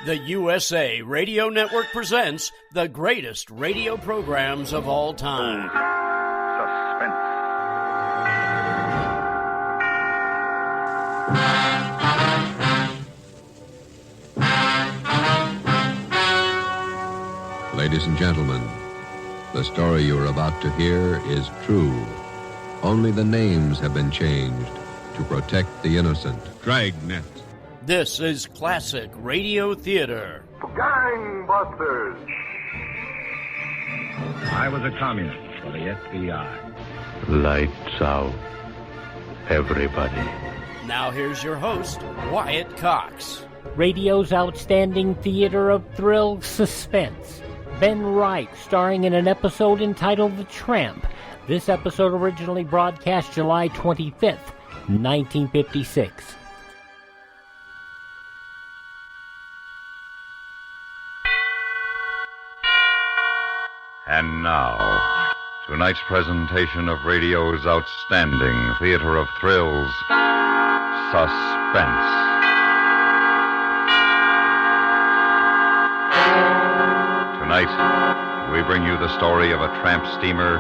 The USA Radio Network presents the greatest radio programs of all time. Suspense. Ladies and gentlemen, the story you are about to hear is true. Only the names have been changed to protect the innocent. Dragnet. This is classic radio theater. Gangbusters. I was a communist for the FBI. Lights out, everybody. Now here's your host, Wyatt Cox. Radio's outstanding theater of thrills, Suspense. Ben Wright, starring in an episode entitled The Tramp. This episode originally broadcast July 25th, 1956. And now, tonight's presentation of radio's outstanding theater of thrills, Suspense. Tonight, we bring you the story of a tramp steamer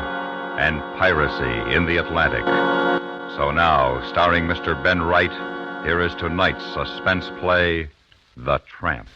and piracy in the Atlantic. So now, starring Mr. Ben Wright, here is tonight's suspense play, The Tramp.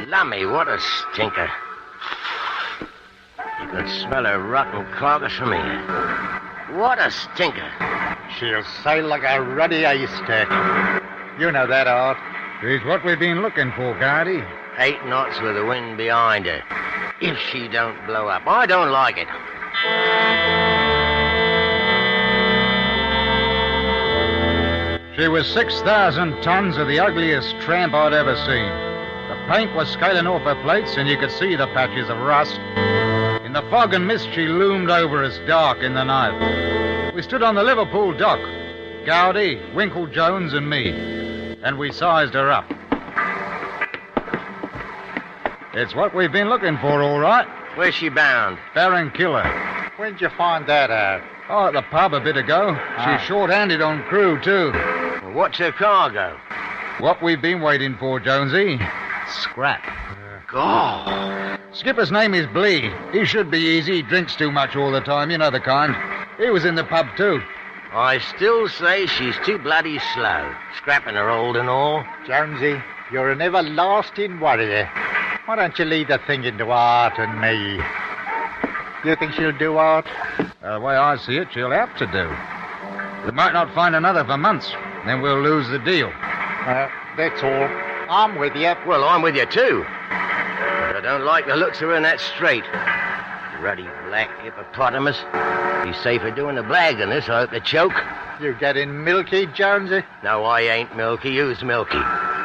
Lummy, what a stinker. You can smell a rotten carcass from here. What a stinker. She'll sail like a ruddy haystack. You know that, Art. She's what we've been looking for, Guardy. 8 knots with the wind behind her. If she don't blow up, I don't like it. She was 6,000 tons of the ugliest tramp I'd ever seen. The paint was scaling off her plates, and you could see the patches of rust. In the fog and mist, she loomed over us dark in the night. We stood on the Liverpool dock, Gowdy, Winkle Jones, and me, and we sized her up. It's what we've been looking for, all right. Where's she bound? Baron Killer. When'd you find that out? Oh, at the pub a bit ago. She's short-handed on crew, too. Well, what's her cargo? What we've been waiting for, Jonesy. Scrap. God. Skipper's name is Blee. He should be easy. He drinks too much all the time. You know the kind. He was in the pub, too. I still say she's too bloody slow. Scrapping her old and all. Jonesy, you're an everlasting worrier. Why don't you leave the thing into Art and me? Do you think she'll do, Art? The way I see it, she'll have to do. We might not find another for months. Then we'll lose the deal. That's all. I'm with you. Well, I'm with you, too. But I don't like the looks of her in that strait. Ruddy black hippopotamus. Be safer doing the blag than this, I hope to choke. You getting milky, Jonesy? No, I ain't milky. Who's milky?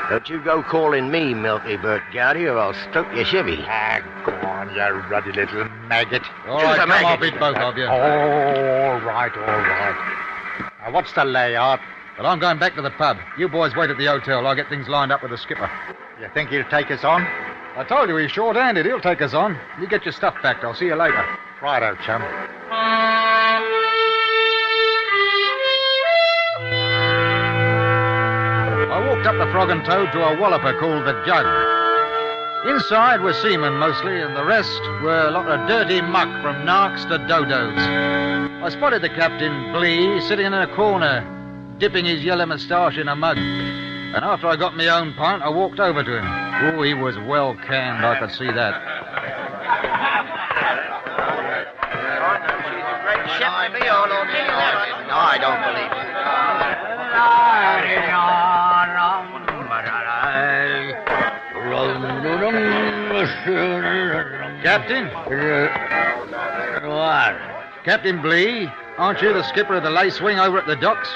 Don't you go calling me Milky Bert Gowdy, or I'll stroke your chivvy. Go on, you ruddy little maggot. All right, come off it, both of you. All right. Now, what's the layout? Well, I'm going back to the pub. You boys wait at the hotel. I'll get things lined up with the skipper. You think he'll take us on? I told you he's short-handed. He'll take us on. You get your stuff back. I'll see you later. Righto, chum. I walked up the Frog and Toad to a walloper called the Jug. Inside were seamen mostly, and the rest were a lot of dirty muck from narcs to dodos. I spotted the captain, Blee, sitting in a corner, dipping his yellow moustache in a mug. And after I got my own pint, I walked over to him. Oh, he was well canned, I could see that. She's a great ship to be on, or no, I don't believe it. Captain? What? Captain Blee, aren't you the skipper of the Lacewing over at the docks?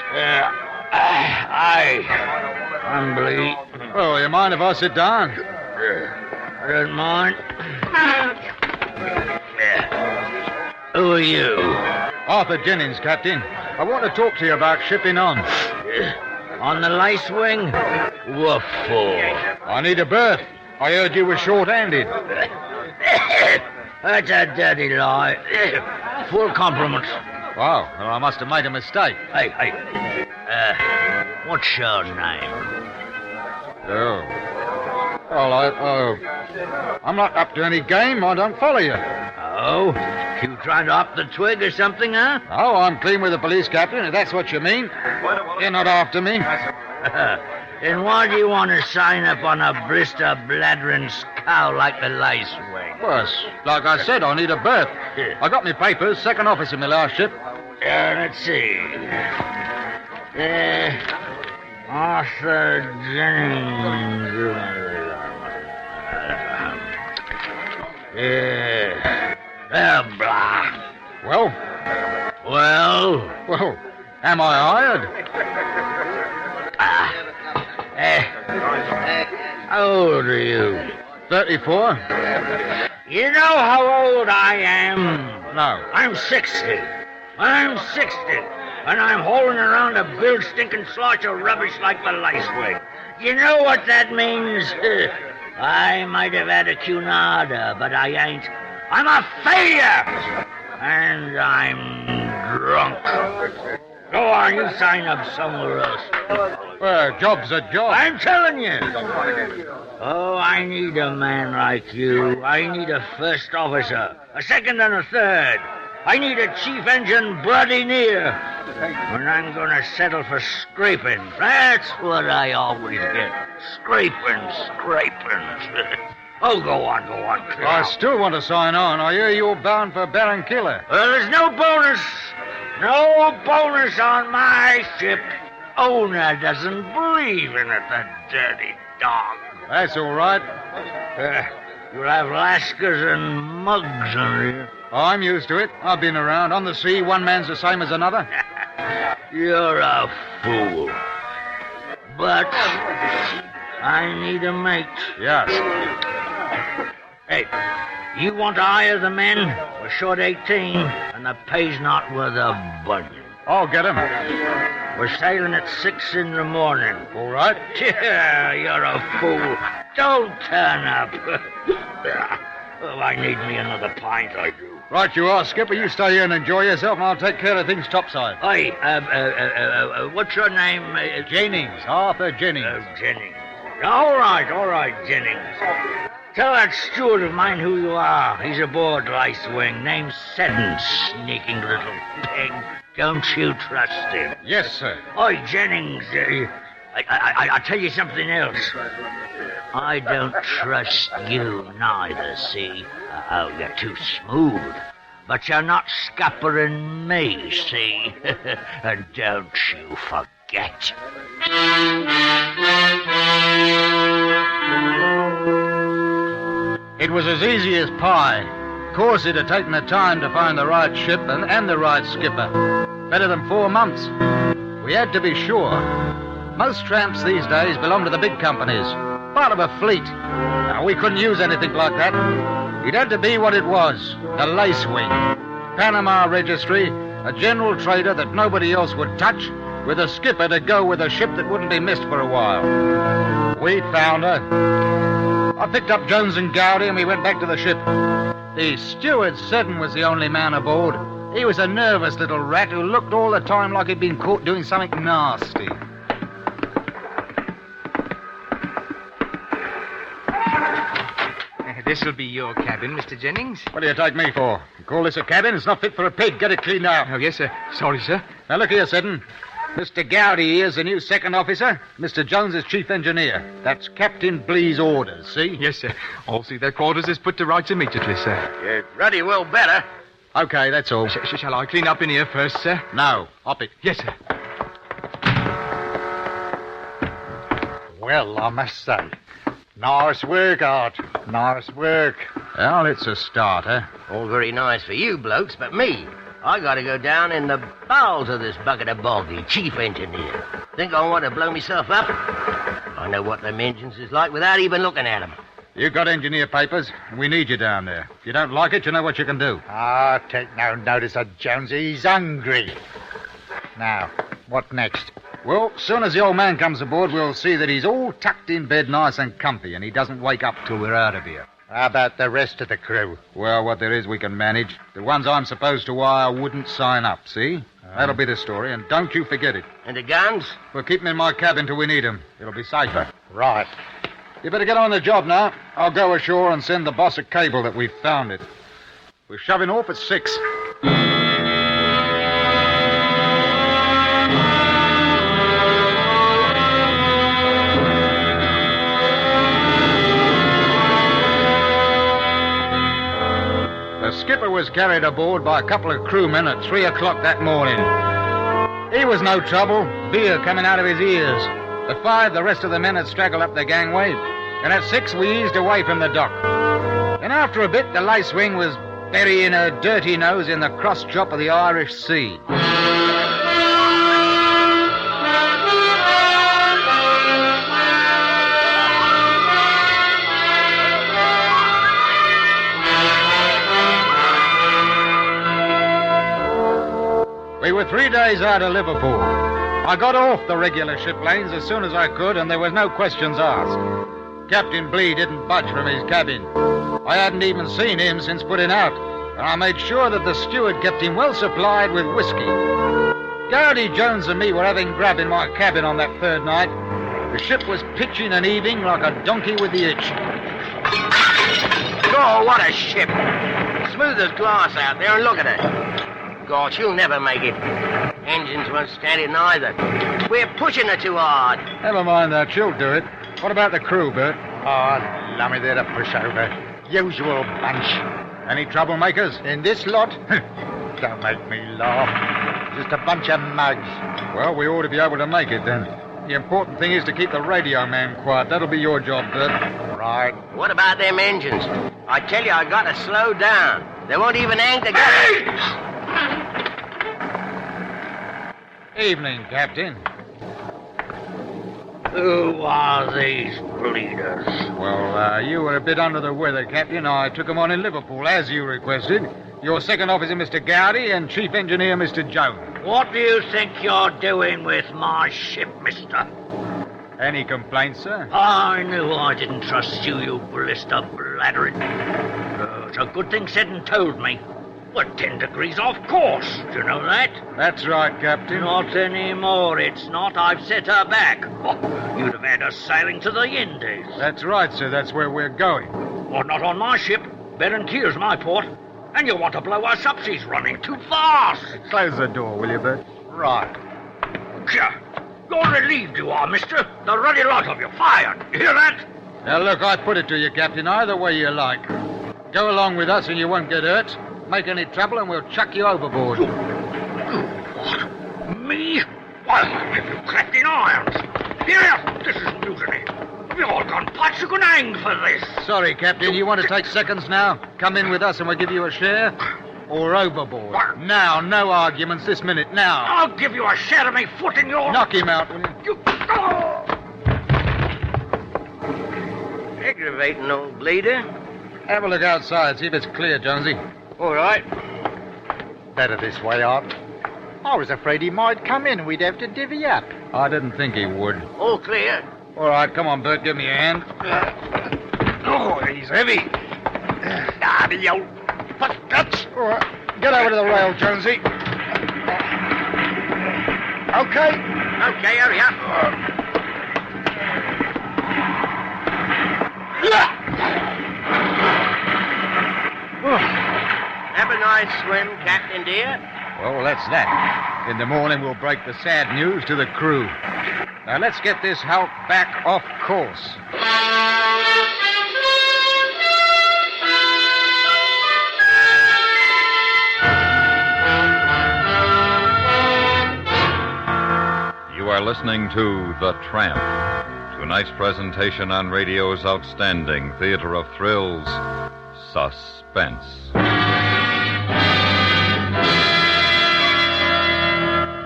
I'm Blee. Oh, you mind if I sit down? I don't mind. Who are you? Arthur Jennings, Captain. I want to talk to you about shipping on. On the Lacewing? What for? I need a berth. I heard you were short-handed. That's a dirty lie. Full compliments. Wow, well, I must have made a mistake. Hey. What's your name? Oh. Well, I'm not up to any game. I don't follow you. Oh? You trying to up the twig or something, huh? Oh, I'm clean with the police, Captain, if that's what you mean. You're not after me. Then why do you want to sign up on a blister bladdering scow like the Lacewing? Well, like I said, I need a berth. I got my papers, second officer in my last ship. Let's see. Arthur Jennings. Blah. Well, am I hired? How old are you? 34. You know how old I am? No. I'm 60. I'm 60. And I'm hauling around a big stinking slosh of rubbish like the Lacewing. You know what that means? I might have had a cunada, but I ain't. I'm a failure! And I'm drunk. Go on, you sign up somewhere else. Well, job's a job. I'm telling you. Oh, I need a man like you. I need a first officer, a second and a third. I need a chief engine bloody near. And I'm going to settle for scraping. That's what I always get. Scraping. Oh, go on. I still want to sign on. I hear you're bound for Barranquilla. Well, there's no bonus. No bonus on my ship. Owner doesn't believe in it, the dirty dog. That's all right. You'll have lascars and mugs on you. I'm used to it. I've been around. On the sea, one man's the same as another. You're a fool. But I need a mate. Yes. Hey, you want to hire the men? We're short 18, and the pay's not worth a bunion. I'll get him. We're sailing at 6 in the morning. All right. Yeah, you're a fool. Don't turn up. Oh, I need me another pint, I do. Right you are, Skipper. You stay here and enjoy yourself, and I'll take care of things topside. Hey, what's your name? Jennings. Arthur Jennings. Jennings. All right, Jennings. Tell that steward of mine who you are. He's aboard Lacewing, named Seddon, sneaking little pig. Don't you trust him? Yes, sir. Oi, Jennings, I'll tell you something else. I don't trust you neither, see? Oh, you're too smooth. But you're not scuppering me, see? And don't you forget. It was as easy as pie. Of course, it had taken the time to find the right ship and the right skipper. Better than 4 months. We had to be sure. Most tramps these days belong to the big companies. Part of a fleet. Now, we couldn't use anything like that. It had to be what it was. The Lacewing. Panama registry. A general trader that nobody else would touch. With a skipper to go with a ship that wouldn't be missed for a while. We found her. I picked up Jones and Gowdy and we went back to the ship. The steward Seddon was the only man aboard. He was a nervous little rat who looked all the time like he'd been caught doing something nasty. This'll be your cabin, Mr. Jennings. What do you take me for? You call this a cabin? It's not fit for a pig. Get it cleaned out. Oh, yes, sir. Sorry, sir. Now, look here, Seddon. Mr. Gowdy here's the new second officer. Mr. Jones is chief engineer. That's Captain Blee's orders, see? Yes, sir. I'll see their quarters is put to rights immediately, sir. You're ruddy well better. Okay, that's all. Shall I clean up in here first, sir? No, hop it. Yes, sir. Well, I must say, nice work, Art. Nice work. Well, it's a starter. All very nice for you blokes, but me, I gotta go down in the bowels of this bucket of boggy, chief engineer. Think I want to blow myself up? I know what them engines is like without even looking at them. You got engineer papers, and we need you down there. If you don't like it, you know what you can do. Take no notice of Jonesy. He's hungry. Now, what next? Well, soon as the old man comes aboard, we'll see that he's all tucked in bed nice and comfy, and he doesn't wake up till we're out of here. How about the rest of the crew? Well, what there is we can manage. The ones I'm supposed to wire wouldn't sign up, see? That'll be the story, and don't you forget it. And the guns? We'll keep them in my cabin till we need them. It'll be safer. Right. You better get on the job now. I'll go ashore and send the boss a cable that we've found it. We're shoving off at 6. The skipper was carried aboard by a couple of crewmen at 3 o'clock that morning. He was no trouble, beer coming out of his ears. At 5, the rest of the men had straggled up the gangway, and at 6, we eased away from the dock. And after a bit, the lacewing was burying her dirty nose in the cross-chop of the Irish Sea. We were 3 days out of Liverpool. I got off the regular ship lanes as soon as I could, and there was no questions asked. Captain Blee didn't budge from his cabin. I hadn't even seen him since putting out, and I made sure that the steward kept him well supplied with whiskey. Garrity Jones and me were having grub in my cabin on that third night. The ship was pitching and heaving like a donkey with the itch. Oh, what a ship! Smooth as glass out there, and look at her. God, she'll never make it. Engines won't stand it neither. We're pushing her too hard. Never mind that, she'll do it. What about the crew, Bert? Oh, lummy, they're a pushover. Usual bunch. Any troublemakers? In this lot? Don't make me laugh. Just a bunch of mugs. Well, we ought to be able to make it, then. The important thing is to keep the radio man quiet. That'll be your job, Bert. Right. What about them engines? I tell you, I gotta slow down. They won't even hang together. Evening, Captain. Who are these bleeders? Well, you were a bit under the weather, Captain. I took them on in Liverpool, as you requested. Your second officer, Mr. Gowdy, and chief engineer, Mr. Jones. What do you think you're doing with my ship, mister? Any complaints, sir? I knew I didn't trust you, you blister bladdering. It's a good thing said and told me. We're 10 degrees off course. Do you know that? That's right, Captain. Not anymore, it's not. I've set her back. Oh, you'd have had us sailing to the Indies. That's right, sir. That's where we're going. Well, not on my ship. Berenkier's my port. And you want to blow us up? She's running too fast. Close the door, will you, Bert? Right. Sure. You're relieved, you are, mister. The ruddy lot of you fired. You hear that? Now, look, I put it to you, Captain, either way you like. Go along with us and you won't get hurt. Make any trouble and we'll chuck you overboard. What? Me? Why, I'll have you clapped in irons. Here, this is mutiny. We've all gone pots. You can hang for this. Sorry, Captain. You want to take seconds now? Come in with us and we'll give you a share? Or overboard? What? Now, no arguments this minute, now. I'll give you a share of me foot in your... Knock him out, will you? Aggravating old bleeder. Have a look outside, see if it's clear, Jonesy. All right. Better this way, Art. I was afraid he might come in and we'd have to divvy up. I didn't think he would. All clear. All right, come on, Bert, give me a hand. Oh, he's heavy. Ah, the old guts. All right, get over to the rail, Jonesy. Okay. Okay, hurry up. Have a nice swim, Captain dear. Well, that's that. In the morning, we'll break the sad news to the crew. Now, let's get this hulk back off course. You are listening to The Tramp, tonight's presentation on radio's outstanding theater of thrills, Suspense.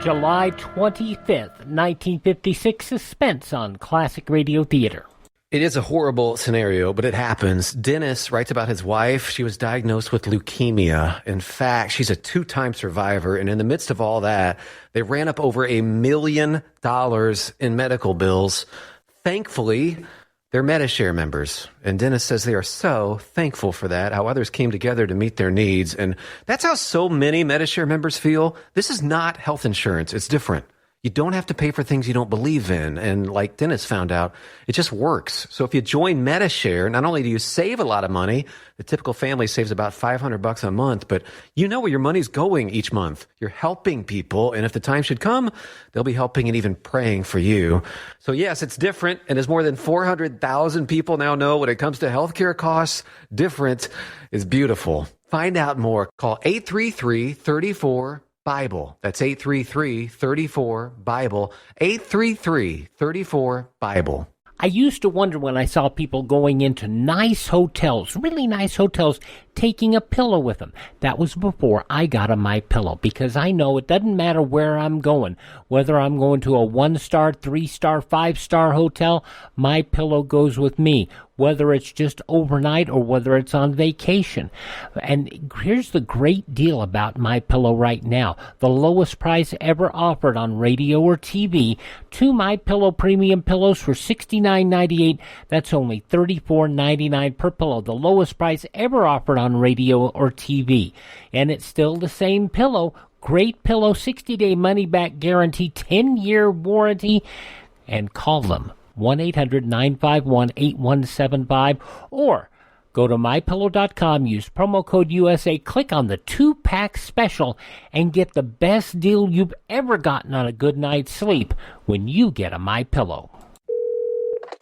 July 25th, 1956, Suspense on Classic Radio Theater. It is a horrible scenario, but it happens. Dennis writes about his wife. She was diagnosed with leukemia. In fact, she's a 2-time survivor. And in the midst of all that, they ran up over $1 million in medical bills. Thankfully, they're MediShare members. And Dennis says they are so thankful for that, how others came together to meet their needs. And that's how so many MediShare members feel. This is not health insurance. It's different. You don't have to pay for things you don't believe in. And like Dennis found out, it just works. So if you join MediShare, not only do you save a lot of money, the typical family saves about $500 a month, but you know where your money's going each month. You're helping people. And if the time should come, they'll be helping and even praying for you. So yes, it's different. And as more than 400,000 people now know when it comes to healthcare costs, different is beautiful. Find out more. Call 833-34 Bible. That's 833-34-BIBLE. 833-34-BIBLE. I used to wonder when I saw people going into nice hotels, really nice hotels, taking a pillow with them. That was before I got a MyPillow, because I know it doesn't matter where I'm going, whether I'm going to a 1-star, 3-star, 5-star hotel, MyPillow goes with me, whether it's just overnight or whether it's on vacation. And here's the great deal about MyPillow right now. The lowest price ever offered on radio or TV. 2 MyPillow premium pillows for $69.98. That's only $34.99 per pillow. The lowest price ever offered on radio or TV. And it's still the same pillow. Great pillow, 60-day money-back guarantee, 10-year warranty. And call them. 1-800-951-8175, or go to MyPillow.com, use promo code USA, click on the 2-pack special, and get the best deal you've ever gotten on a good night's sleep when you get a MyPillow.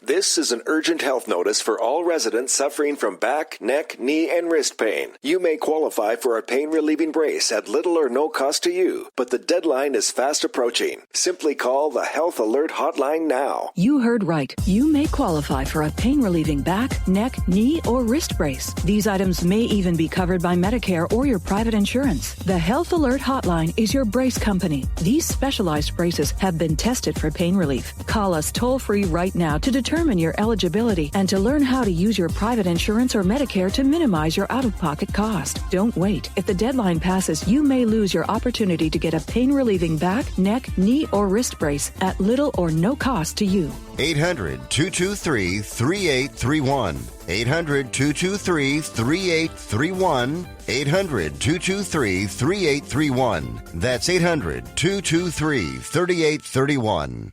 This is an urgent health notice for all residents suffering from back, neck, knee, and wrist pain. You may qualify for a pain-relieving brace at little or no cost to you, but the deadline is fast approaching. Simply call the Health Alert Hotline now. You heard right. You may qualify for a pain-relieving back, neck, knee, or wrist brace. These items may even be covered by Medicare or your private insurance. The Health Alert Hotline is your brace company. These specialized braces have been tested for pain relief. Call us toll-free right now to determine your eligibility and to learn how to use your private insurance or Medicare to minimize your out-of-pocket cost. Don't wait. If the deadline passes, you may lose your opportunity to get a pain-relieving back, neck, knee, or wrist brace at little or no cost to you. 800-223-3831. 800-223-3831. 800-223-3831. That's 800-223-3831.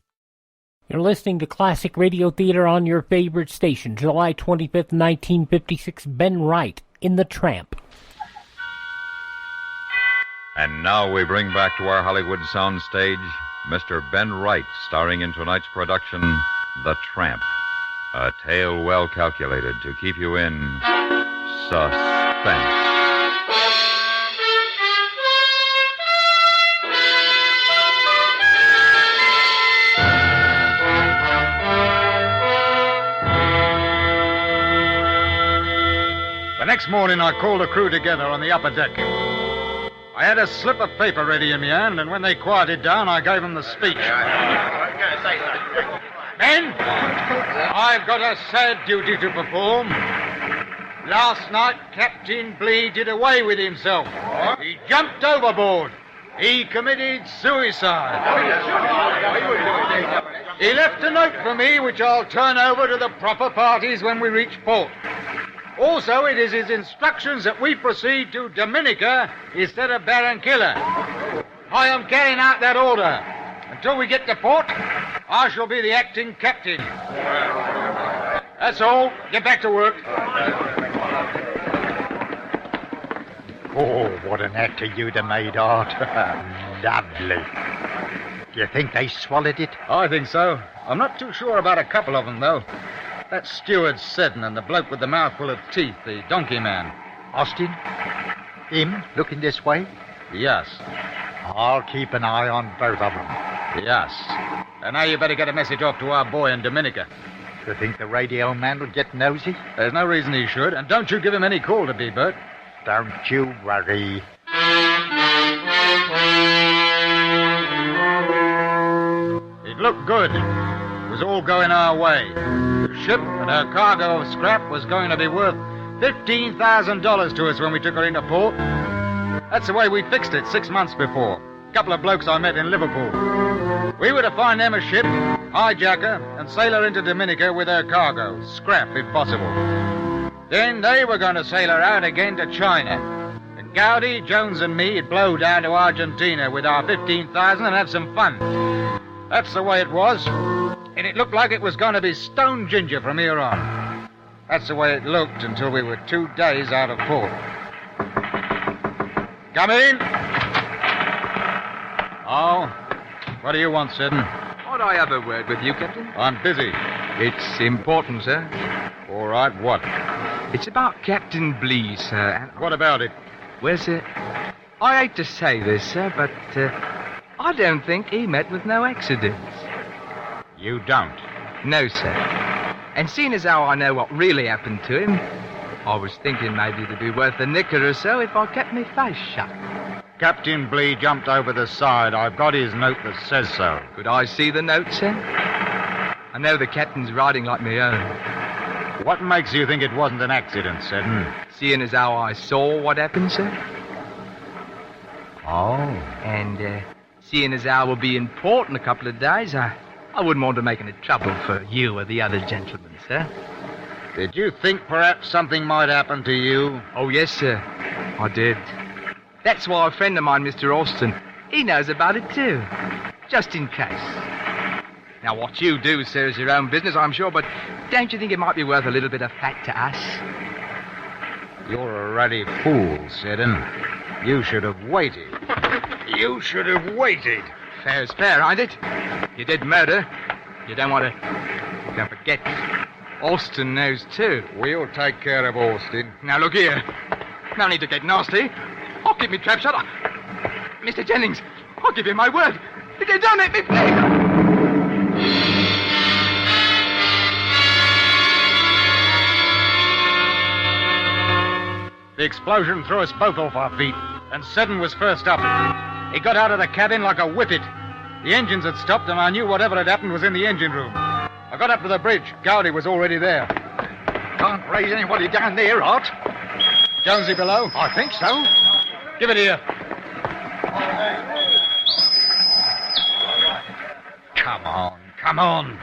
You're listening to Classic Radio Theater on your favorite station. July 25th, 1956, Ben Wright in The Tramp. And now we bring back to our Hollywood soundstage Mr. Ben Wright, starring in tonight's production, The Tramp. A tale well calculated to keep you in suspense. The next morning, I called the crew together on the upper deck. I had a slip of paper ready in my hand, and when they quieted down, I gave them the speech. Men, I've got a sad duty to perform. Last night, Captain Blee did away with himself. He jumped overboard. He committed suicide. He left a note for me, which I'll turn over to the proper parties when we reach port. Also, it is his instructions that we proceed to Dominica instead of Barranquilla. I am carrying out that order. Until we get to port, I shall be the acting captain. That's all. Get back to work. Oh, what an actor you'd have made, Art. Lovely. Do you think they swallowed it? I think so. I'm not too sure about a couple of them, though. That steward Seddon and the bloke with the mouthful of teeth, the donkey man. Austin? Him looking this way? Yes. I'll keep an eye on both of them. Yes. And now you better get a message off to our boy in Dominica. You think the radio man will get nosy? There's no reason he should, and don't you give him any call to be, Bert. Don't you worry. It looked good. It was all going our way. The ship and her cargo of scrap was going to be worth $15,000 to us when we took her into port. That's the way we fixed it 6 months before. A couple of blokes I met in Liverpool. We were to find them a ship, hijack her, and sail her into Dominica with her cargo, scrap if possible. Then they were going to sail her out again to China. And Gowdy, Jones, and me'd blow down to Argentina with our 15,000 and have some fun. That's the way it was. And it looked like it was going to be stone ginger from here on. That's the way it looked until we were 2 days out of port. Come in. Oh, what do you want, Seddon? Might I have a word with you, Captain? I'm busy. It's important, sir. All right, what? It's about Captain Blee, sir. And what about it? Well, sir, I hate to say this, sir, but I don't think he met with no accidents. You don't? No, sir. And seeing as how I know what really happened to him, I was thinking maybe it'd be worth a nicker or so if I kept my face shut. Captain Blee jumped over the side. I've got his note that says so. Could I see the note, sir? I know the captain's writing like my own. What makes you think it wasn't an accident, Seddon? Seeing as how I saw what happened, sir. Oh. And seeing as how we'll be in port in a couple of days, I wouldn't want to make any trouble for you or the other gentlemen, sir. Did you think perhaps something might happen to you? Oh, yes, sir. I did. That's why a friend of mine, Mr. Austin, he knows about it too. Just in case. Now, what you do, sir, is your own business, I'm sure, but don't you think it might be worth a little bit of fat to us? You're a ruddy fool, Seddon. You should have waited. You should have waited. Fair's fair, ain't it? You did murder. You don't want to... Don't forget. Austin knows too. We'll take care of Austin. Now, look here. No need to get nasty. I'll keep me trap shut. Mr. Jennings, I'll give you my word. If you don't let me, please... The explosion threw us both off our feet, and Seddon was first up. He got out of the cabin like a whippet. The engines had stopped, and I knew whatever had happened was in the engine room. I got up to the bridge. Gowdy was already there. Can't raise anybody down there, Art. Jonesy below? I think so. Give it here. Come on, come on.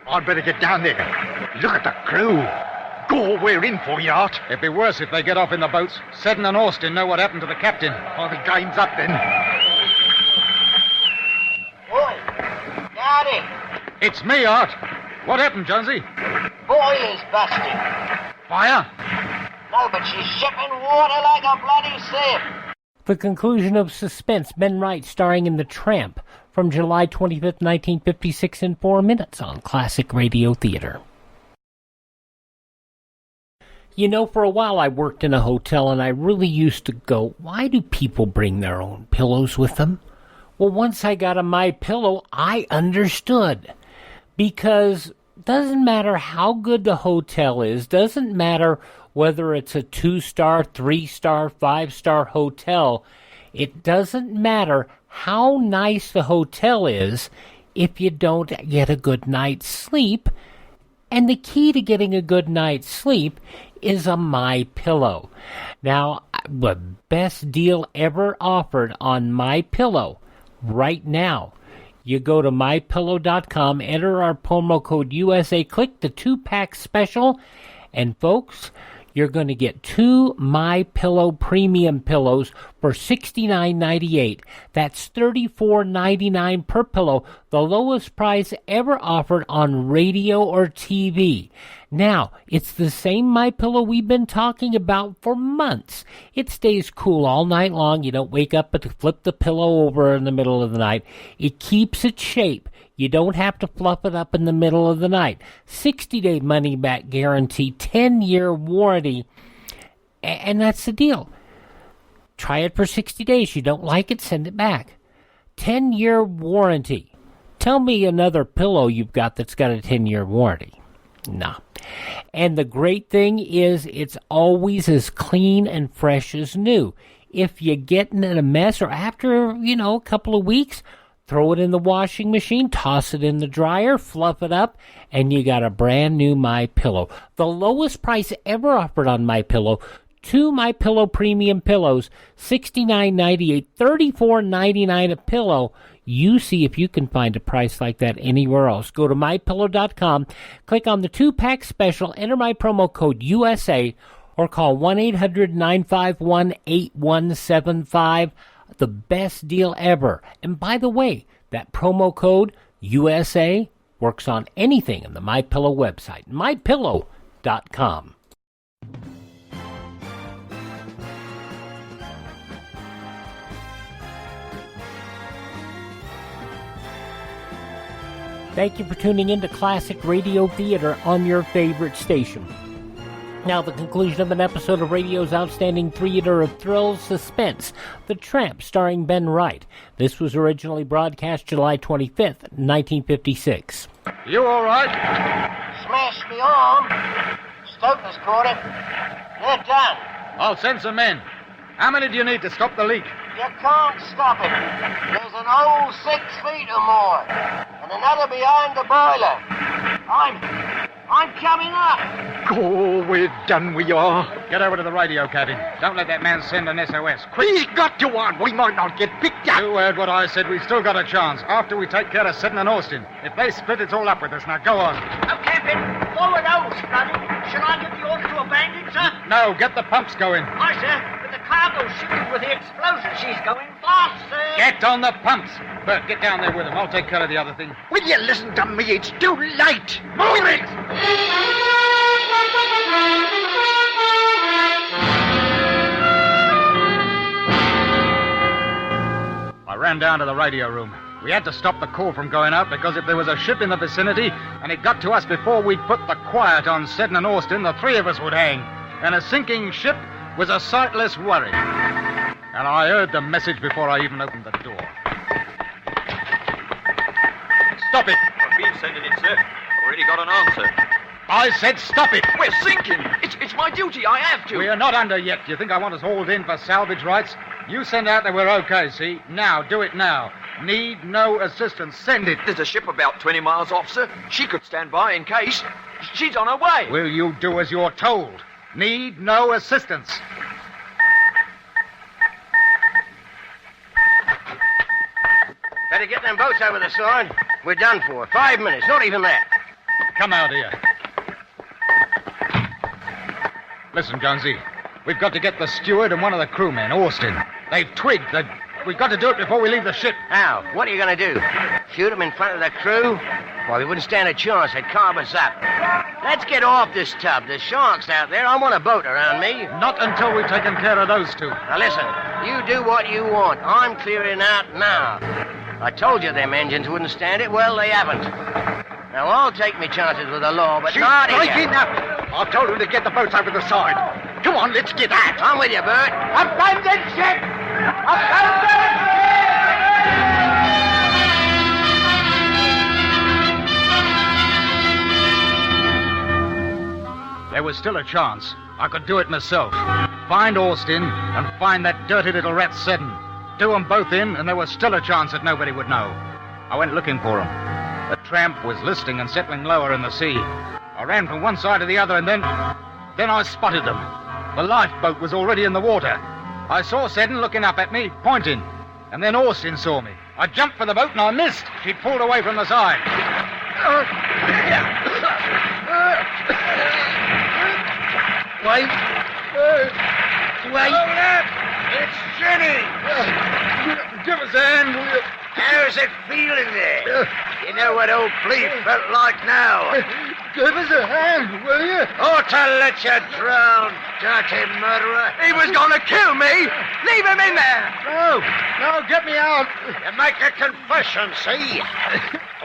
I'd better get down there. Look at the crew. Gore, we're in for you, Art. It'd be worse if they get off in the boats. Seddon and Austin know what happened to the captain. Oh, the game's up then. Boy, Gowdy. It's me, Art. What happened, Jonesy? Boiler's busted. Fire? No, but she's shipping water like a bloody sieve. The conclusion of Suspense, Ben Wright starring in The Tramp, from July 25th, 1956 in 4 minutes on Classic Radio Theater. You know, for a while I worked in a hotel and I really used to go, why do people bring their own pillows with them? Well, once I got a My Pillow, I understood. Because doesn't matter how good the hotel is, doesn't matter whether it's a 2-star, 3-star, 5-star hotel, it doesn't matter how nice the hotel is if you don't get a good night's sleep. And the key to getting a good night's sleep is a My Pillow. Now, the best deal ever offered on My Pillow right now. You go to mypillow.com, enter our promo code USA, click the 2-pack special, and folks, you're going to get 2 My Pillow premium pillows for $69.98. That's $34.99 per pillow, the lowest price ever offered on radio or TV. Now, it's the same My Pillow we've been talking about for months. It stays cool all night long. You don't wake up and flip the pillow over in the middle of the night. It keeps its shape. You don't have to fluff it up in the middle of the night. 60-day money-back guarantee, 10-year warranty, and that's the deal. Try it for 60 days. You don't like it, send it back. 10-year warranty. Tell me another pillow you've got that's got a 10-year warranty. Nah. And the great thing is it's always as clean and fresh as new. If you get in a mess or after, a couple of weeks, throw it in the washing machine, toss it in the dryer, fluff it up, and you got a brand new MyPillow. The lowest price ever offered on MyPillow. 2 MyPillow premium pillows, $69.98, $34.99 a pillow. You see if you can find a price like that anywhere else. Go to MyPillow.com, click on the 2-pack special, enter my promo code USA, or call 1-800-951-8175. The best deal ever. And by the way, that promo code USA works on anything on the MyPillow website, MyPillow.com. Thank you for tuning in to Classic Radio Theater on your favorite station. Now, the conclusion of an episode of radio's outstanding theater of thrills, Suspense, The Tramp, starring Ben Wright. This was originally broadcast July 25th, 1956. You all right? Smashed me arm. Stoker's caught it. They're done. I'll send some men. How many do you need to stop the leak? You can't stop it. There's an hole 6 feet or more, and another behind the boiler. I'm coming up. Oh, we're done, we are. Get over to the radio cabin. Don't let that man send an SOS. Quick. He's got to one. We might not get picked up. You heard what I said. We've still got a chance. After we take care of Seddon and Austin. If they split, it's all up with us. Now, go on. Oh, Captain, forward hose, bloody. Shall I give the order to abandon, sir? No, get the pumps going. Aye, sir. But the cargo's shooting with the explosion. She's going fast, sir. Get on the pumps. Bert, get down there with him. I'll take care of the other thing. Will you listen to me? It's too late. Move it! I ran down to the radio room. We had to stop the call from going out because if there was a ship in the vicinity and it got to us before we'd put the quiet on Seddon and Austin, the 3 of us would hang. And a sinking ship was a sightless worry. And I heard the message before I even opened the door. Stop it! I've been sending it, sir. Already got an answer. I said stop it! We're sinking! It's my duty, I have to! We are not under yet. You think I want us hauled in for salvage rights? You send out that we're okay, see? Now, do it now. Need no assistance. Send it. There's a ship about 20 miles off, sir. She could stand by in case. She's on her way. Will you do as you're told? Need no assistance. Better get them boats over the side. We're done for. 5 minutes, not even that. Come out here. Listen, Jonesy. We've got to get the steward and one of the crewmen, Austin. They've twigged. We've got to do it before we leave the ship. How? What are you going to do? Shoot them in front of the crew? Why, we wouldn't stand a chance. They'd carve us up. Let's get off this tub. There's sharks out there. I want a boat around me. Not until we've taken care of those 2. Now, listen. You do what you want. I'm clearing out now. I told you them engines wouldn't stand it. Well, they haven't. Now, I'll take me chances with the law, but not here. She's breaking up. I've told him to get the boats over the side. Come on, let's get out. I'm with you, Bert. Abandon ship! There was still a chance. I could do it myself. Find Austin and find that dirty little rat Seddon. Do them both in, and there was still a chance that nobody would know. I went looking for him. The Tramp was listing and settling lower in the sea. I ran from one side to the other, and then I spotted them. The lifeboat was already in the water. I saw Seddon looking up at me, pointing. And then Austin saw me. I jumped for the boat, and I missed. She pulled away from the side. Wait. Wait. It's Jenny. Give us a hand, will you? How's it feeling there? You know what old Flea felt like now. Give us a hand, will you? Ought to let you drown, dirty murderer. He was going to kill me. Leave him in there. No, get me out. You make a confession, see?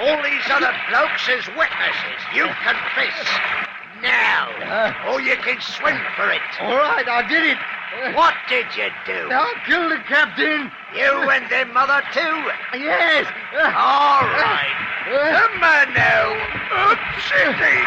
All these other blokes is witnesses. You confess. Now, or you can swim for it. All right, I did it. What did you do? I killed the captain. You and their mother, too? Yes. All right. Come on now. Up, city.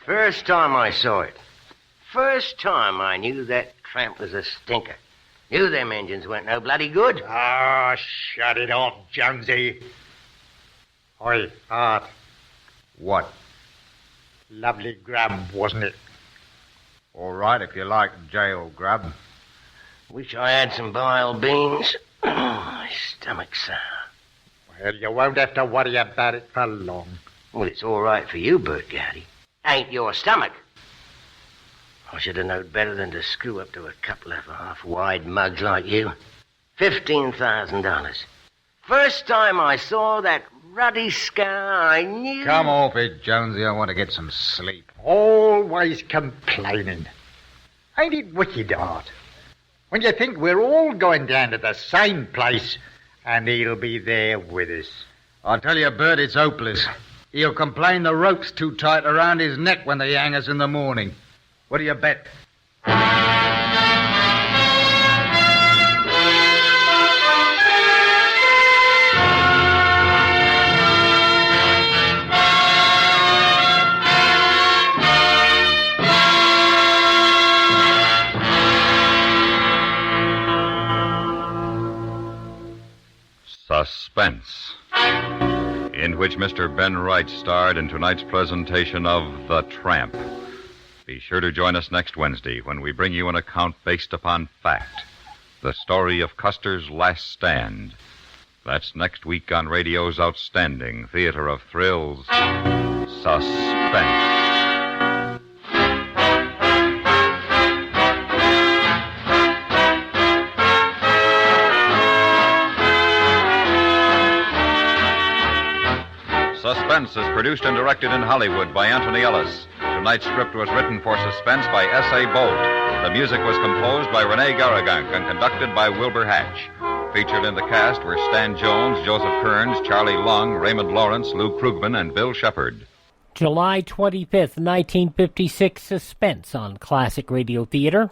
First time I saw it. First time I knew that Tramp was a stinker. Knew them engines weren't no bloody good. Ah, shut it off, Jonesy. Oi, Art. What? Lovely grub, wasn't it? All right, if you like jail grub. Wish I had some bile beans. Oh, my stomach's sour. Well, you won't have to worry about it for long. Well, it's all right for you, Bert Gowdy. Ain't your stomach. I should have known better than to screw up to a couple of half-wide mugs like you. $15,000. First time I saw that ruddy scar, I knew... Come off it, Jonesy. I want to get some sleep. Always complaining. Ain't it wicked, Art? When you think we're all going down to the same place, and he'll be there with us. I tell you, Bert, it's hopeless. He'll complain the rope's too tight around his neck when they hang us in the morning. What do you bet? Suspense, in which Mr. Ben Wright starred in tonight's presentation of The Tramp. Be sure to join us next Wednesday when we bring you an account based upon fact, the story of Custer's last stand. That's next week on radio's outstanding theater of thrills, Suspense. Suspense is produced and directed in Hollywood by Anthony Ellis. Tonight's script was written for Suspense by S.A. Bolt. The music was composed by Rene Garagunk and conducted by Wilbur Hatch. Featured in the cast were Stan Jones, Joseph Kearns, Charlie Long, Raymond Lawrence, Lou Krugman, and Bill Shepard. July 25th, 1956, Suspense on Classic Radio Theater.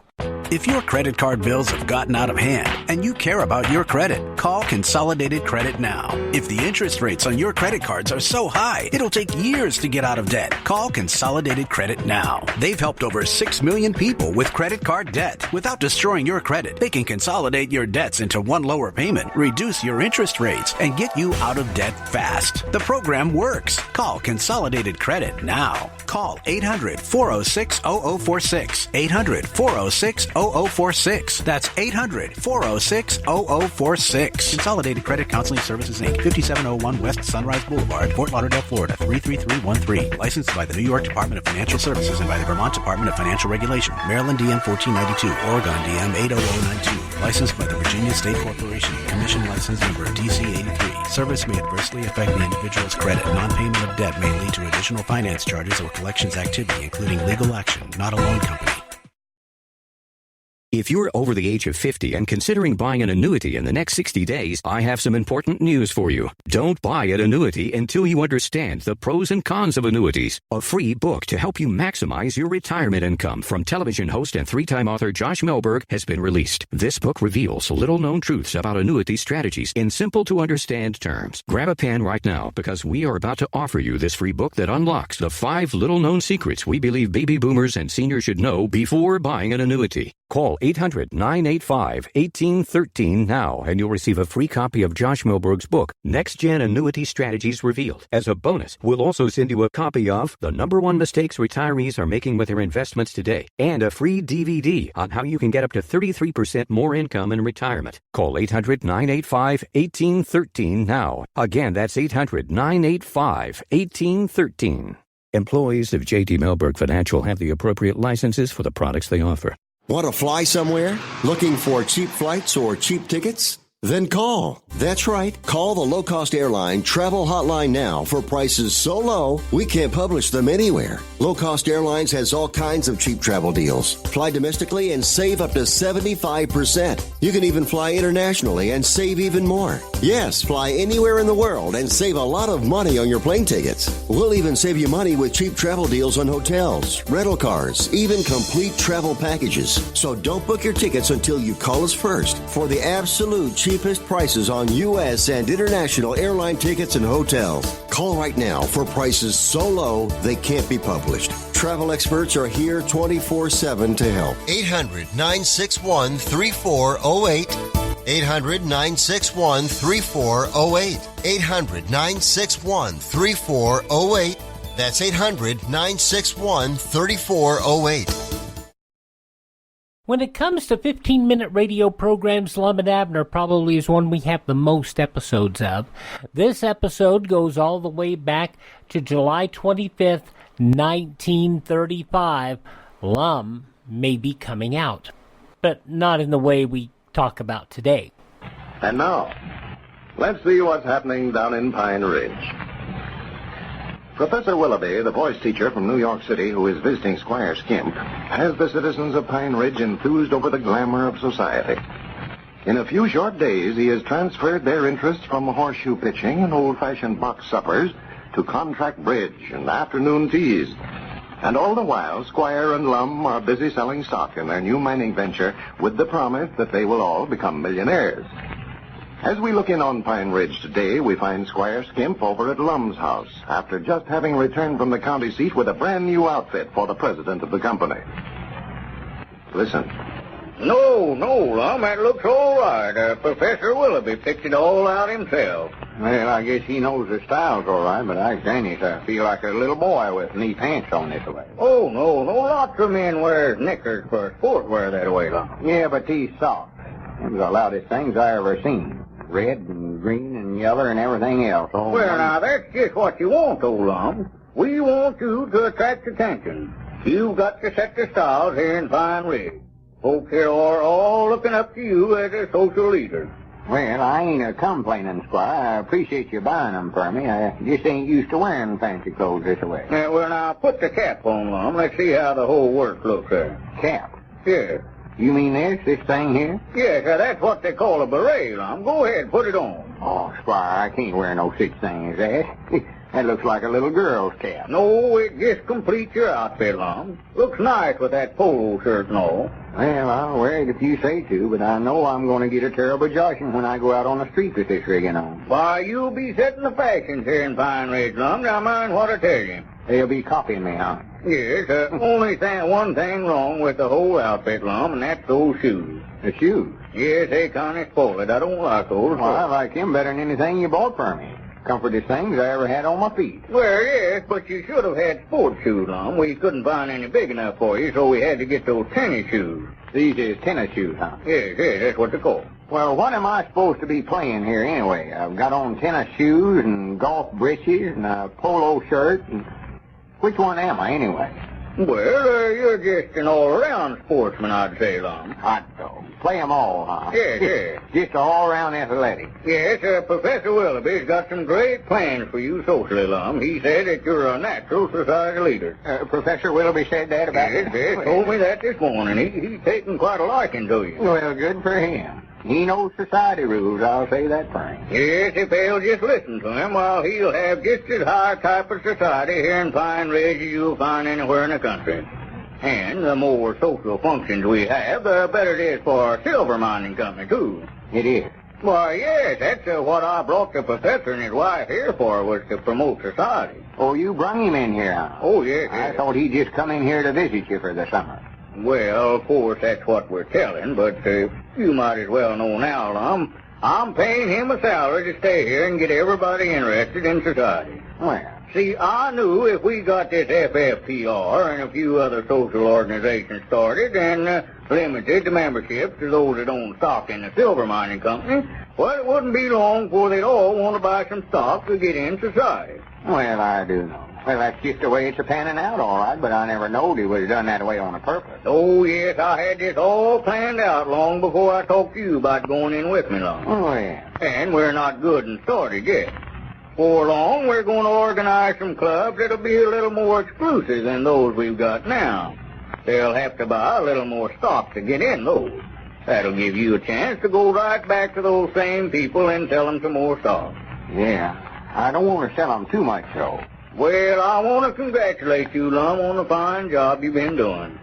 If your credit card bills have gotten out of hand and you care about your credit, call Consolidated Credit now. If the interest rates on your credit cards are so high, it'll take years to get out of debt. Call Consolidated Credit now. They've helped over 6 million people with credit card debt. Without destroying your credit, they can consolidate your debts into one lower payment, reduce your interest rates, and get you out of debt fast. The program works. Call Consolidated Credit now. Call 800-406-0046. 800-406-0046. That's 800-406-0046. Consolidated Credit Counseling Services, Inc., 5701 West Sunrise Boulevard, Fort Lauderdale, Florida, 33313. Licensed by the New York Department of Financial Services and by the Vermont Department of Financial Regulation. Maryland DM 1492, Oregon DM 80092. Licensed by the Virginia State Corporation. Commission license number DC 83. Service may adversely affect the individual's credit. Non-payment of debt may lead to additional finance charges or collections activity, including legal action, not a loan company. If you're over the age of 50 and considering buying an annuity in the next 60 days, I have some important news for you. Don't buy an annuity until you understand the pros and cons of annuities. A free book to help you maximize your retirement income from television host and three-time author Josh Melberg has been released. This book reveals little-known truths about annuity strategies in simple-to-understand terms. Grab a pen right now because we are about to offer you this free book that unlocks the 5 little-known secrets we believe baby boomers and seniors should know before buying an annuity. Call 800-985-1813 now, and you'll receive a free copy of Josh Milberg's book, Next Gen Annuity Strategies Revealed. As a bonus, we'll also send you a copy of The #1 Mistakes Retirees Are Making with Their Investments Today, and a free DVD on how you can get up to 33% more income in retirement. Call 800-985-1813 now. Again, that's 800-985-1813. Employees of J.D. Milberg Financial have the appropriate licenses for the products they offer. Want to fly somewhere? Looking for cheap flights or cheap tickets? Then call. That's right. Call the low-cost airline travel hotline now for prices so low, we can't publish them anywhere. Low-cost airlines has all kinds of cheap travel deals. Fly domestically and save up to 75%. You can even fly internationally and save even more. Yes, fly anywhere in the world and save a lot of money on your plane tickets. We'll even save you money with cheap travel deals on hotels, rental cars, even complete travel packages. So don't book your tickets until you call us first for the absolute cheapest prices on U.S. and international airline tickets and hotels. Call right now for prices so low they can't be published. Travel experts are here 24/7 to help. 800-961-3408. 800-961-3408. 800-961-3408. That's 800-961-3408. When it comes to 15-minute radio programs, Lum-n-Abner probably is one we have the most episodes of. This episode goes all the way back to July 25th, 1935. Lum may be coming out, but not in the way we talk about today. And now, let's see what's happening down in Pine Ridge. Professor Willoughby, the voice teacher from New York City who is visiting Squire Skimp, has the citizens of Pine Ridge enthused over the glamour of society. In a few short days, he has transferred their interest from horseshoe pitching and old-fashioned box suppers to contract bridge and afternoon teas. And all the while, Squire and Lum are busy selling stock in their new mining venture with the promise that they will all become millionaires. As we look in on Pine Ridge today, we find Squire Skimp over at Lum's house after just having returned from the county seat with a brand new outfit for the president of the company. Listen. No, Lum, that looks all right. Professor Willoughby picked it all out himself. Well, I guess he knows the style's all right, but I feel like a little boy with neat pants on this way. Oh, no, lots of men wears knickers for sportswear that way, Lum. Yeah, but these socks, them are the loudest things I ever seen. Red and green and yellow and everything else. Oh, well, now, that's just what you want, old Lum. We want you to attract attention. You've got to set the styles here in Pine Ridge. Folks here are all looking up to you as a social leader. Well, I ain't a-complaining, Squire. I appreciate you buying them for me. I just ain't used to wearing fancy clothes this way. Well, now, put the cap on, Lum. Let's see how the whole work looks there. Cap? Yeah. You mean this thing here? Yes, that's what they call a beret, Lum. Go ahead, put it on. Oh, Squire, I can't wear no such thing as that. That looks like a little girl's cap. No, it just completes your outfit, Lum. Looks nice with that polo shirt and all. Well, I'll wear it if you say to, but I know I'm going to get a terrible joshing when I go out on the street with this rigging on. Why, you'll be setting the fashions here in Pine Ridge, Lum. Now, mind what I tell you. They'll be copying me, huh? Yes, one thing wrong with the whole outfit, Lum, and that's those shoes. The shoes? Yes, they kind of spoiled. I don't like those. Well, I like them better than anything you bought for me. Comfortest things I ever had on my feet. Well, yes, but you should have had sports shoes, Lum. We couldn't find any big enough for you, so we had to get those tennis shoes. These is tennis shoes, huh? Yes, that's what they're called. Well, what am I supposed to be playing here anyway? I've got on tennis shoes and golf breeches and a polo shirt. And which one am I anyway? Well, you're just an all-around sportsman, I'd say, Lum. Hot dog. Play 'em all, huh? Yes. Just all-around athletic. Yes, Professor Willoughby's got some great plans for you socially, Lum. He said that you're a natural society leader. Professor Willoughby said that about you? Yes, told me that this morning. He's taken quite a liking to you. Well, good for him. He knows society rules, I'll say that for him. Yes, if they'll just listen to him, well, he'll have just as high a type of society here in Pine Ridge as you'll find anywhere in the country. And the more social functions we have, the better it is for our silver mining company, too. It is? Why, yes, that's what I brought the professor and his wife here for, was to promote society. Oh, you brung him in here, huh? Oh, yes. I thought he'd just come in here to visit you for the summer. Well, of course, that's what we're telling, but you might as well know now, Lum. I'm paying him a salary to stay here and get everybody interested in society. Well, See, I knew if we got this FFPR and a few other social organizations started and limited the membership to those that own stock in the silver mining company, well, it wouldn't be long before they'd all want to buy some stock to get in society. Well, I do know. Well, that's just the way it's panning out, all right, but I never knowed it was done that way on a purpose. Oh, yes, I had this all planned out long before I talked to you about going in with me, Long. Oh, yeah. And we're not good and started yet. Before long, we're going to organize some clubs that'll be a little more exclusive than those we've got now. They'll have to buy a little more stock to get in those. That'll give you a chance to go right back to those same people and sell them some more stock. Yeah, I don't want to sell them too much, though. Well, I want to congratulate you, Lum, on the fine job you've been doing.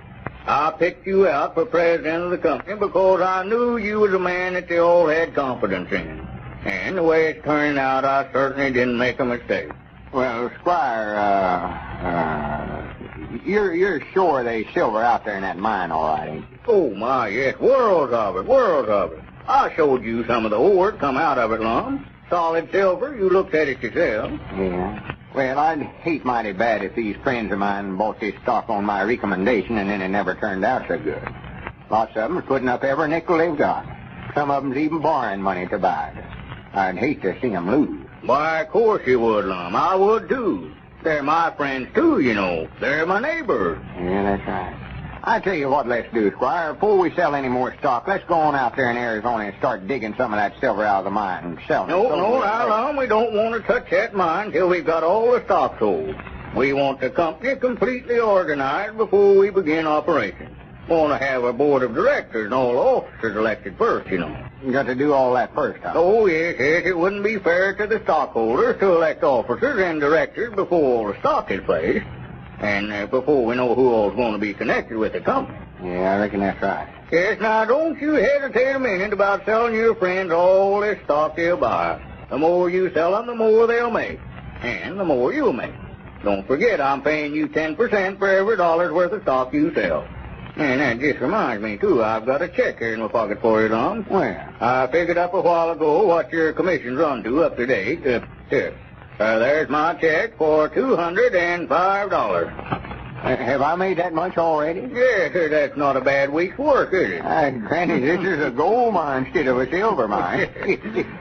I picked you out for president of the company because I knew you was a man that they all had confidence in. And the way it's turning out, I certainly didn't make a mistake. Well, Squire, you're sure there's silver out there in that mine, all right, ain't you? Oh, my, yes, worlds of it, worlds of it. I showed you some of the ore that come out of it, Lum. Solid silver, you looked at it yourself. Yeah. Well, I'd hate mighty bad if these friends of mine bought this stock on my recommendation and then it never turned out so good. Lots of them are putting up every nickel they've got. Some of them's even borrowing money to buy it. I'd hate to see them lose. Why, of course you would, Lum. I would, too. They're my friends, too, you know. They're my neighbors. Yeah, that's right. I tell you what let's do, Squire. Before we sell any more stock, let's go on out there in Arizona and start digging some of that silver out of the mine and sell it. No, now, Lum, we don't want to touch that mine till we've got all the stock sold. We want the company completely organized before we begin operations. Want to have a board of directors and all officers elected first, you know. You got to do all that first, huh? Oh, yes, it wouldn't be fair to the stockholders to elect officers and directors before all the stock is placed. And before we know who all's going to be connected with the company. Yeah, I reckon that's right. Yes, now don't you hesitate a minute about selling your friends all this stock they'll buy. The more you sell them, the more they'll make. And the more you'll make. Don't forget, I'm paying you 10% for every dollar's worth of stock you sell. And that just reminds me, too, I've got a check here in my pocket for you, Lum. Where? I figured up a while ago what your commission's run to up to date. Here. There's my check for $205. Have I made that much already? Yes, that's not a bad week's work, is it? Granny, this is a gold mine instead of a silver mine.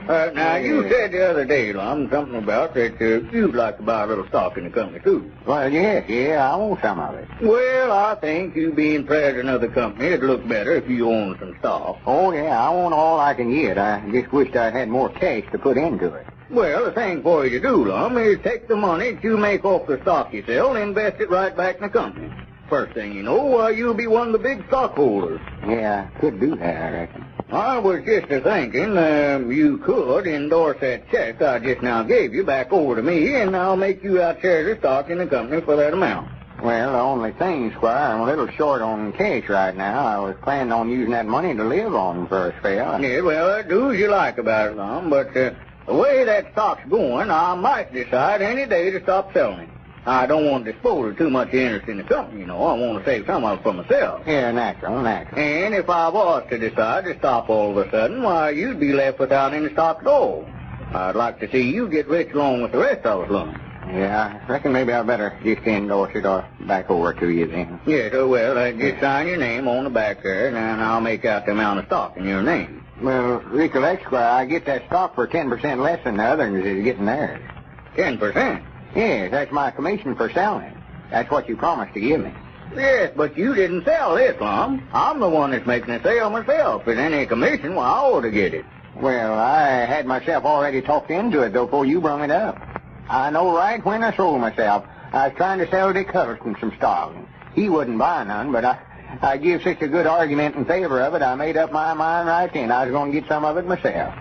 Now, you said the other day, Lum, something about that you'd like to buy a little stock in the company, too. Well, yeah, I want some of it. Well, I think you being president of the company, it'd look better if you owned some stock. Oh, yeah, I want all I can get. I just wished I had more cash to put into it. Well, the thing for you to do, Lum, is take the money that you make off the stock you sell and invest it right back in the company. First thing you know, you'll be one of the big stockholders. Yeah, I could do that, I reckon. I was just a-thinking you could endorse that check I just now gave you back over to me, and I'll make you out share the stock in the company for that amount. Well, the only thing, Squire, I'm a little short on cash right now. I was planning on using that money to live on for a spell. Yeah, well, do as you like about it, Lum, but the way that stock's going, I might decide any day to stop selling it. I don't want to dispose of too much interest in the company, you know. I want to save some of it for myself. Yeah, natural. And if I was to decide to stop all of a sudden, why, you'd be left without any stock at all. I'd like to see you get rich along with the rest of us, Lum. Yeah, I reckon maybe I better just endorse it or back over to you then. Yes, well, just sign your name on the back there, and then I'll make out the amount of stock in your name. Well, recollect, Squire, I get that stock for 10% less than the others is getting theirs. 10%? Yes, that's my commission for selling it. That's what you promised to give me. Yes, but you didn't sell this, Lum. I'm the one that's making the sale myself. If any commission, well, I ought to get it. Well, I had myself already talked into it, though, before you brung it up. I know right when I sold myself. I was trying to sell Dick Hutterson some stock. He wouldn't buy none, but I give such a good argument in favor of it, I made up my mind right then. I was going to get some of it myself.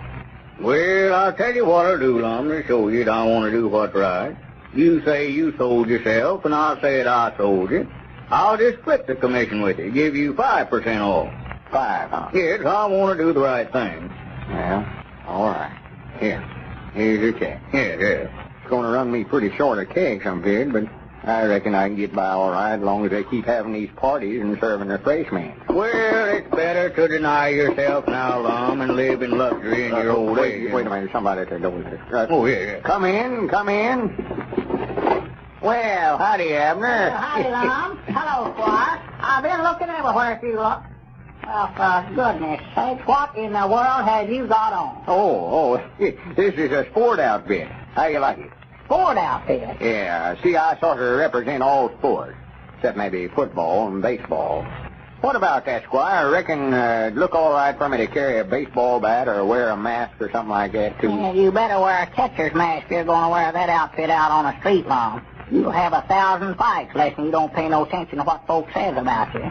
Well, I'll tell you what I'll do, Lum, to show you that I want to do what's right. You say you sold yourself, and I'll say that I sold you. I'll just split the commission with you, give you 5% off. 5, huh? Yes, I want to do the right thing. Well, all right. Here's your check. Yes. It's going to run me pretty short of cash, I'm feared, but I reckon I can get by all right as long as they keep having these parties and serving refreshments. Well, it's better to deny yourself now, Lum, and live in luxury in your old age. Wait a minute, somebody at the door. Oh, yeah. Come in. Well, howdy, Abner. Howdy, Lum. Hello, Squire. I've been looking everywhere for you. Well, for goodness sake, what in the world have you got on? Oh, this is a sport outfit. How you like it? Sport outfit? Yeah, see, I sort of represent all sports, except maybe football and baseball. What about that, Squire? I reckon it'd look all right for me to carry a baseball bat or wear a mask or something like that, too. Yeah, you better wear a catcher's mask if you're going to wear that outfit out on the street, Lum. You'll have 1,000 fights less and you don't pay no attention to what folks says about you.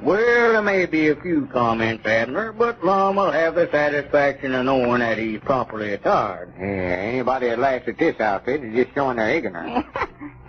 Well, there may be a few comments, Abner, but Lum will have the satisfaction of knowing that he's properly attired. Yeah, anybody that laughs at this outfit is just showing their ignorance.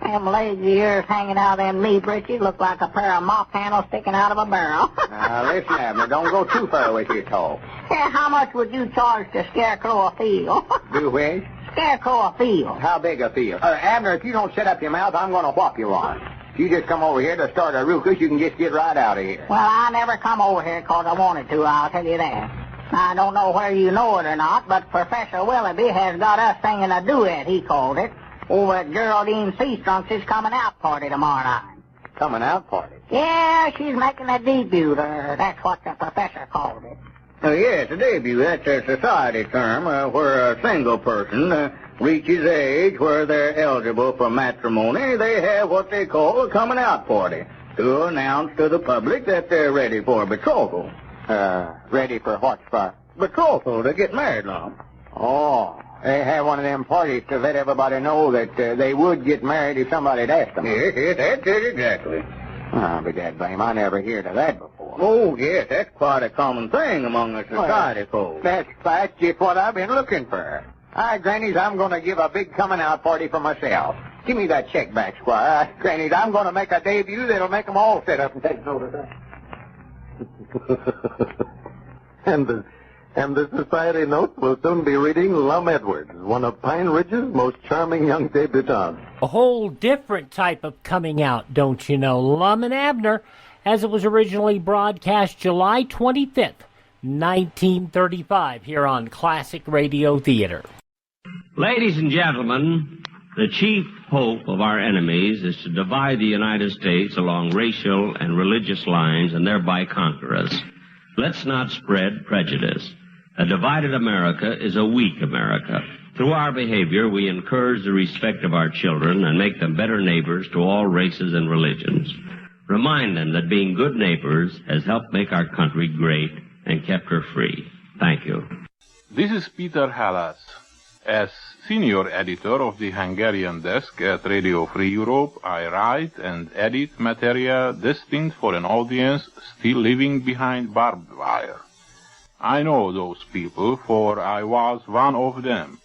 Them legs of yours hanging out of them knee breeches look like a pair of mop handles sticking out of a barrel. Now, listen, Abner, don't go too far with your talk. Yeah, how much would you charge to scarecrow a field? Do what? Scarecrow a field. How big a field? Abner, if you don't shut up your mouth, I'm going to whop you on. If you just come over here to start a ruckus, you can just get right out of here. Well, I never come over here 'cause I wanted to, I'll tell you that. I don't know whether you know it or not, but Professor Willoughby has got us singing a duet, he called it, over at Geraldine Seastrunk's coming out party tomorrow night. Coming out party? Yeah, she's making a debut. That's what the professor called it. Yes, a debut. That's a society term where a single person reaches age where they're eligible for matrimony. They have what they call a coming out party to announce to the public that they're ready for betrothal. Ready for what, Spot? Betrothal, to get married, Lum. Oh, they have one of them parties to let everybody know that they would get married if somebody'd asked them. Yes, that's it exactly. Oh, but that blame, I never heard of that before. Oh, yes, that's quite a common thing among the society folks. That's just what I've been looking for. All right, Grannies, I'm going to give a big coming-out party for myself. Give me that check back, Squire. Grannies, I'm going to make a debut that'll make them all sit up and take notice of it. And the society notes will soon be reading Lum Edwards, one of Pine Ridge's most charming young debutantes. A whole different type of coming out, don't you know? Lum-n-Abner, as it was originally broadcast July 25th, 1935, here on Classic Radio Theater. Ladies and gentlemen, the chief hope of our enemies is to divide the United States along racial and religious lines and thereby conquer us. Let's not spread prejudice. A divided America is a weak America. Through our behavior, we encourage the respect of our children and make them better neighbors to all races and religions. Remind them that being good neighbors has helped make our country great and kept her free. Thank you. This is Peter Halas. As senior editor of the Hungarian desk at Radio Free Europe, I write and edit material destined for an audience still living behind barbed wire. I know those people, for I was one of them.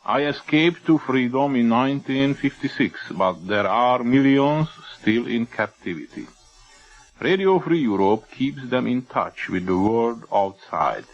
I escaped to freedom in 1956, but there are millions still in captivity. Radio Free Europe keeps them in touch with the world outside.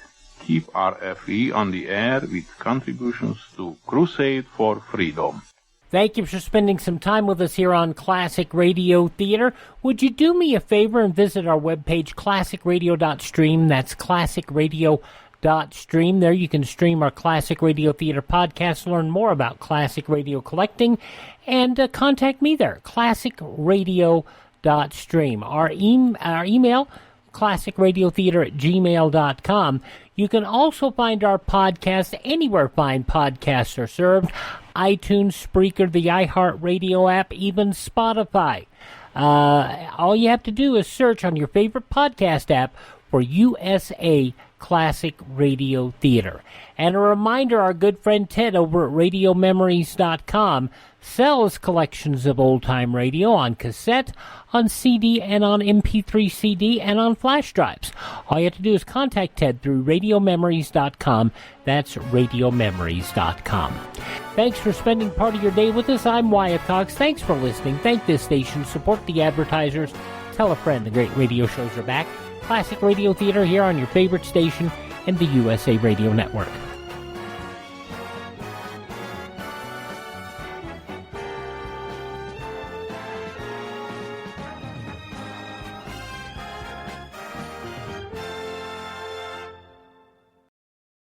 Keep RFE on the air with contributions to Crusade for Freedom. Thank you for spending some time with us here on Classic Radio Theater. Would you do me a favor and visit our webpage, classicradio.stream. That's classicradio.stream. There you can stream our Classic Radio Theater podcast, learn more about classic radio collecting, and contact me there, classicradio.stream. Our email, classicradiotheater@gmail.com. You can also find our podcast anywhere fine podcasts are served. iTunes, Spreaker, the iHeartRadio app, even Spotify. All you have to do is search on your favorite podcast app for USA Classic Radio Theater. And a reminder, our good friend Ted over at RadioMemories.com sells collections of old-time radio on cassette, on CD, and on MP3 CD, and on flash drives. All you have to do is contact Ted through RadioMemories.com. That's RadioMemories.com. Thanks for spending part of your day with us. I'm Wyatt Cox. Thanks for listening. Thank this station. Support the advertisers. Tell a friend the great radio shows are back. Classic Radio Theater here on your favorite station and the USA Radio Network.